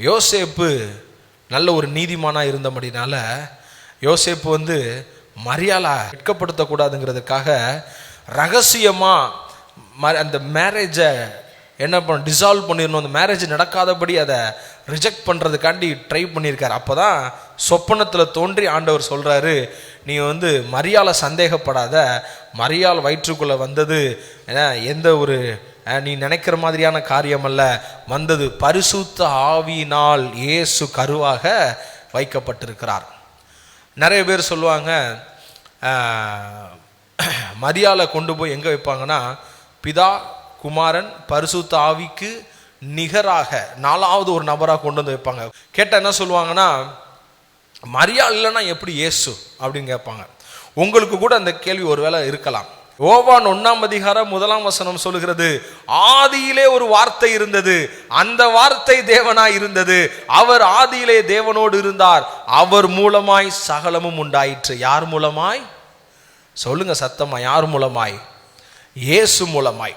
யோசேப்பு நல்ல ஒரு நீதிமானாக இருந்தபடினால யோசேப்பு மரியாளை வெட்கப்படுத்தக்கூடாதுங்கிறதுக்காக ரகசியமாக அந்த மேரேஜை என்ன பண்ண டிசால்வ் பண்ணிடணும், அந்த மேரேஜ் நடக்காதபடி அதை ரிஜெக்ட் பண்ணுறதுக்காண்டி ட்ரை பண்ணியிருக்காரு. அப்போ தான் சொப்பனத்தில் தோன்றி ஆண்டவர் சொல்கிறாரு, நீ மரியாளை சந்தேகப்படாத, மரியாள் வயிற்றுக்குள்ளே வந்தது எந்த ஒரு நீ நினைக்கிற மாதிரியான காரியம் அல்ல, வந்தது பரிசுத்த ஆவியினால் இயேசு கருவாக வைக்கப்பட்டிருக்கிறார். நிறைய பேர் சொல்லுவாங்க மரியாளை கொண்டு போய் எங்கே வைப்பாங்கன்னா பிதா குமாரன் பரிசுத்த ஆவிக்கு நிகராக 4வது ஒரு நபராக கொண்டு வந்து வைப்பாங்க. கேட்டால் என்ன சொல்லுவாங்கன்னா மரியாள் இல்லைன்னா எப்படி இயேசு அப்படின்னு கேட்பாங்க. உங்களுக்கு கூட அந்த கேள்வி ஒருவேளை இருக்கலாம். யோவான் 1:1 சொல்லுகிறது, ஆதியிலே ஒரு வார்த்தை இருந்தது, அந்த வார்த்தை தேவனாய் இருந்தது, அவர் ஆதியிலே தேவனோடு இருந்தார், அவர் மூலமாய் சகலமும் உண்டாயிற்று. யார் மூலமாய் சொல்லுங்க சத்தமா, யார் மூலமாய்? இயேசு மூலமாய்.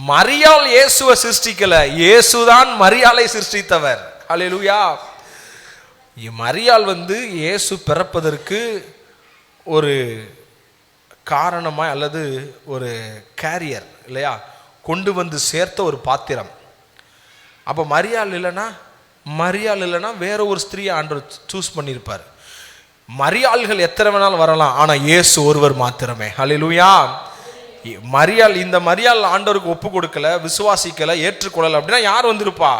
மரியாள் இயேசுவை சிருஷ்டிக்கல, இயேசுதான் மரியாளை சிருஷ்டித்தவர். ஹல்லேலூயா. மரியாள் இயேசு பிறப்பதற்கு ஒரு காரணமாய் அல்லது ஒரு கேரியர் இல்லையா, கொண்டு வந்து சேர்த்த ஒரு பாத்திரம். அப்போ மரியாள் இல்லைன்னா வேற ஒரு ஸ்திரீயை ஆண்டவர் சூஸ் பண்ணியிருப்பார். மரியாள்கள் எத்தனை வேணாலும் வரலாம், ஆனால் இயேசு ஒருவர் மாத்திரமே. ஹல்லேலூயா. இந்த மரியாள் ஆண்டவருக்கு ஒப்பு கொடுக்கல, விசுவாசிக்கல, ஏற்றுக்கொள்ளல அப்படின்னா யார் வந்திருப்பா?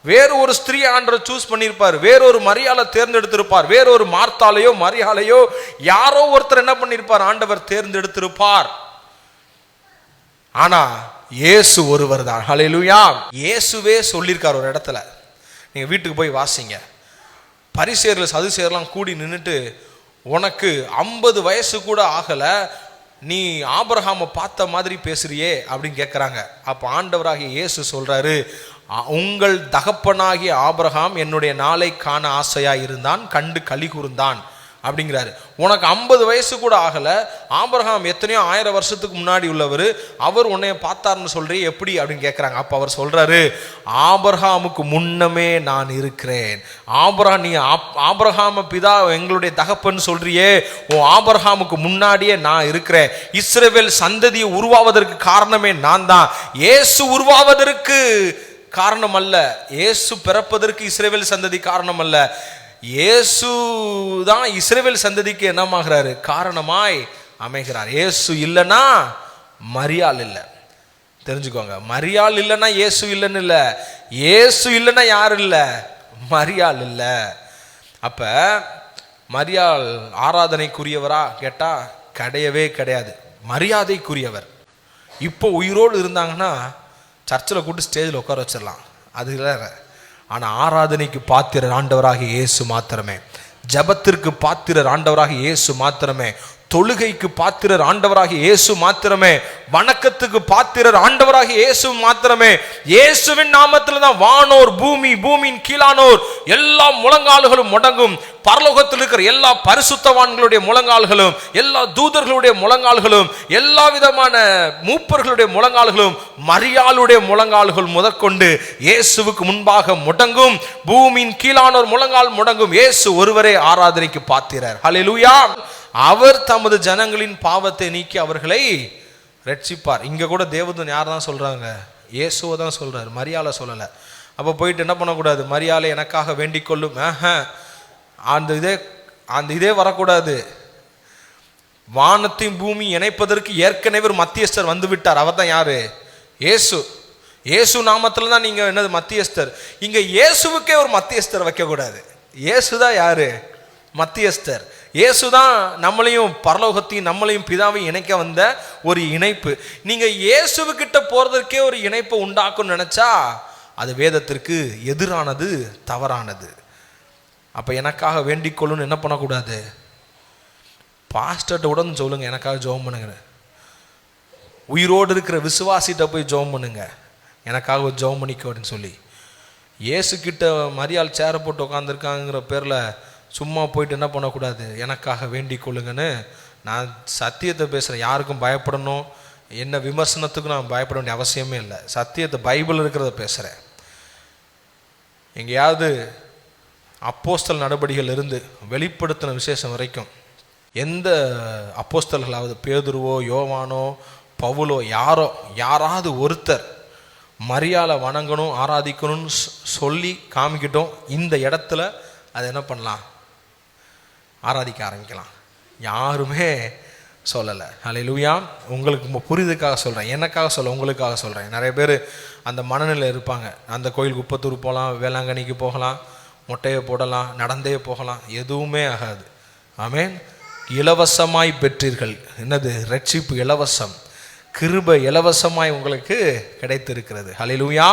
வேறு ஒரு ஸ்திரீ ஆண்டவர் சூஸ் பண்ணியிருப்பார், வேறொரு மரியாளை தேர்ந்தெடுத்திருப்பார், வேறொரு மார்த்தாலையோ மரியாளையோ யாரோ ஒருத்தர் என்ன பண்ணியிருப்பார், ஆண்டவர் தேர்ந்தெடுத்திருப்பார். ஆனா இயேசு ஒருவர் தான். ஹல்லேலூயா. இயேசுவே சொல்லியிருக்கார் ஒரு இடத்துல, நீங்க வீட்டுக்கு போய் வாசிங்க. பரிசேயர்கள் சதுசேயர்லாம் கூடி நின்றுட்டு, உனக்கு 50 வயசு கூட ஆகல, நீ ஆபிரகாமை பார்த்த மாதிரி பேசுறியே அப்படின்னு கேட்குறாங்க. அப்போ ஆண்டவராகிய இயேசு சொல்றாரு, உங்கள் தகப்பனாகிய ஆபிரகாம் என்னுடைய நாளை காண ஆசையா இருந்தான், கண்டு களி கூர்ந்தான் அப்படிங்கிறாரு. உனக்கு 50 வயசு கூட ஆகல, ஆபிரகாம் எத்தனையோ 1000 வருஷத்துக்கு முன்னாடி உள்ளவர், அவர் உன்னைய பார்த்தாருன்னு சொல்றீ எப்படி அப்படின்னு கேட்குறாங்க. அப்போ அவர் சொல்றாரு, ஆபிரகாமுக்கு முன்னமே நான் இருக்கிறேன். நீ ஆபிரகாம பிதா எங்களுடைய தகப்பன்னு சொல்றியே, ஓ ஆபிரகாமுக்கு முன்னாடியே நான் இருக்கிறேன். இஸ்ரவேல் சந்ததியை உருவாவதற்கு காரணமே நான் தான். இயேசு உருவாவதற்கு காரணம் அல்ல, இயேசு பிறப்பதற்கு இஸ்ரவேல் சந்ததி காரணம் அல்ல, இயேசு தான் இஸ்ரவேல் சந்ததிக்கு என்னமாகிறாரு, காரணமாய் அமைகிறார். இயேசு இல்லைன்னா மரியாள் இல்லை. தெரிஞ்சுக்கோங்க, மரியாள் இல்லைன்னா இயேசு இல்லைன்னு இல்லை, இயேசு இல்லைன்னா யார் இல்லை, மரியாள் இல்லை. அப்ப மரியாள் ஆராதனைக்குரியவரா கேட்டா கிடையவே கிடையாது, மரியாதைக்குரியவர். இப்போ உயிரோடு இருந்தாங்கன்னா சர்ச்சில் கூட்டு ஸ்டேஜில் உட்கார வச்சிடலாம், அது இல்லை. ஆனால் ஆராதனைக்கு பாத்திரர் ஆண்டவராகிய இயேசு மாத்திரமே, ஜபத்திற்கு பாத்திரர் ஆண்டவராகிய இயேசு மாத்திரமே, தொழுகைக்கு பாத்திரர் ஆண்டவராகிய இயேசு மாத்திரமே, வணக்கத்துக்கு பாத்திரர் ஆண்டவராகிய இயேசு மாத்திரமே. இயேசுவின் நாமத்தில் தான் வானோர் பூமி, பூமியின் கீழானோர் எல்லா முழங்கால்களும் முடங்கும். பரலோகத்தில் இருக்கிற எல்லா பரிசுத்தவான்களுடைய முழங்கால்களும், எல்லா தூதர்களுடைய முழங்கால்களும், எல்லா விதமான மூப்பர்களுடைய முழங்கால்களும், மரியாளுடைய முழங்கால்கள் முதற்கொண்டு இயேசுவுக்கு முன்பாக முடங்கும். பூமியின் கீழானோர் முழங்கால் முடங்கும். இயேசு ஒருவரே ஆராதனைக்கு பாத்திரர். ஹல்லேலூயா. அவர் தமது ஜனங்களின் பாவத்தை நீக்கி அவர்களை ரட்சிப்பார். இங்க கூட தேவதூதன் யார் தான் சொல்றாங்க, இயேசுவை தான் சொல்றாரு, மரியாளை சொல்லலை. அப்போ போயிட்டு என்ன பண்ணக்கூடாது, மரியாளை எனக்காக வேண்டிக் கொள்ளும், அந்த இதே வரக்கூடாது. வானத்தையும் பூமி இணைப்பதற்கு ஏற்கனவே ஒரு மத்தியஸ்தர் வந்து விட்டார். அவர் தான் யாரு, இயேசு. இயேசு நாமத்துல தான் நீங்க என்னது மத்தியஸ்தர். இங்க இயேசுவுக்கே ஒரு மத்தியஸ்தர் வைக்க கூடாது. இயேசுதான் யாரு, மத்தியஸ்தர். இயேசுதான் நம்மளையும் பரலோகத்தையும் நம்மளையும் பிதாவையும் இணைக்க வந்த ஒரு இணைப்பு. நீங்க இயேசுக்கிட்ட போறதற்கே ஒரு இணைப்பை உண்டாக்கும்னு நினைச்சா அது வேதத்திற்கு எதிரானது, தவறானது. அப்ப எனக்காக வேண்டிக் கொள்ளுன்னு என்ன பண்ணக்கூடாது, பாஸ்டர்கிட்ட கூட சொல்லுங்க எனக்காக ஜெபம் பண்ணுங்க. உயிரோடு இருக்கிற விசுவாசிட்ட போய் ஜெபம் பண்ணுங்க, எனக்காக ஜெபம் பண்ணிக்கோ அப்படின்னு சொல்லி. இயேசு கிட்ட மரியாள் சேர போட்டு உட்காந்துருக்காங்கிற பேர்ல சும்மா போயிட்டு என்ன பண்ணக்கூடாது, எனக்காக வேண்டிக் கொள்ளுங்கன்னு. நான் சத்தியத்தை பேசுகிறேன், யாருக்கும் பயப்படணும், என்ன விமர்சனத்துக்கும் நான் பயப்பட வேண்டிய அவசியமே இல்லை. சத்தியத்தை பைபிள் இருக்கிறத பேசுகிறேன். எங்கேயாவது அப்போஸ்தல் நடபடிகள் இருந்து வெளிப்படுத்தின விசேஷம் வரைக்கும் எந்த அப்போஸ்தலர்களாவது பேதுருவோ யோவானோ பவுலோ யாராவது ஒருத்தர் மரியாதை வணங்கணும் ஆராதிக்கணும்னு சொல்லி காமிக்கிட்டோம், இந்த இடத்துல அதை என்ன பண்ணலாம், ஆராதிக்க ஆரம்பிக்கலாம். யாருமே சொல்லலை. ஹல்லேலூயா. உங்களுக்கு புரியுதுக்காக சொல்கிறேன், எனக்காக சொல்ல, உங்களுக்காக சொல்கிறேன். நிறைய பேர் அந்த மனநிலை இருப்பாங்க. அந்த கோயிலுக்கு குப்பத்தூர் போகலாம், வேளாங்கண்ணிக்கு போகலாம், மொட்டையை போடலாம், நடந்தே போகலாம், எதுவுமே ஆகாது. ஆமென். இலவசமாய் பெற்றீர்கள். என்னது? ரட்சிப்பு இலவசம், கிருபை இலவசமாய் உங்களுக்கு கிடைத்திருக்கிறது. ஹல்லேலூயா.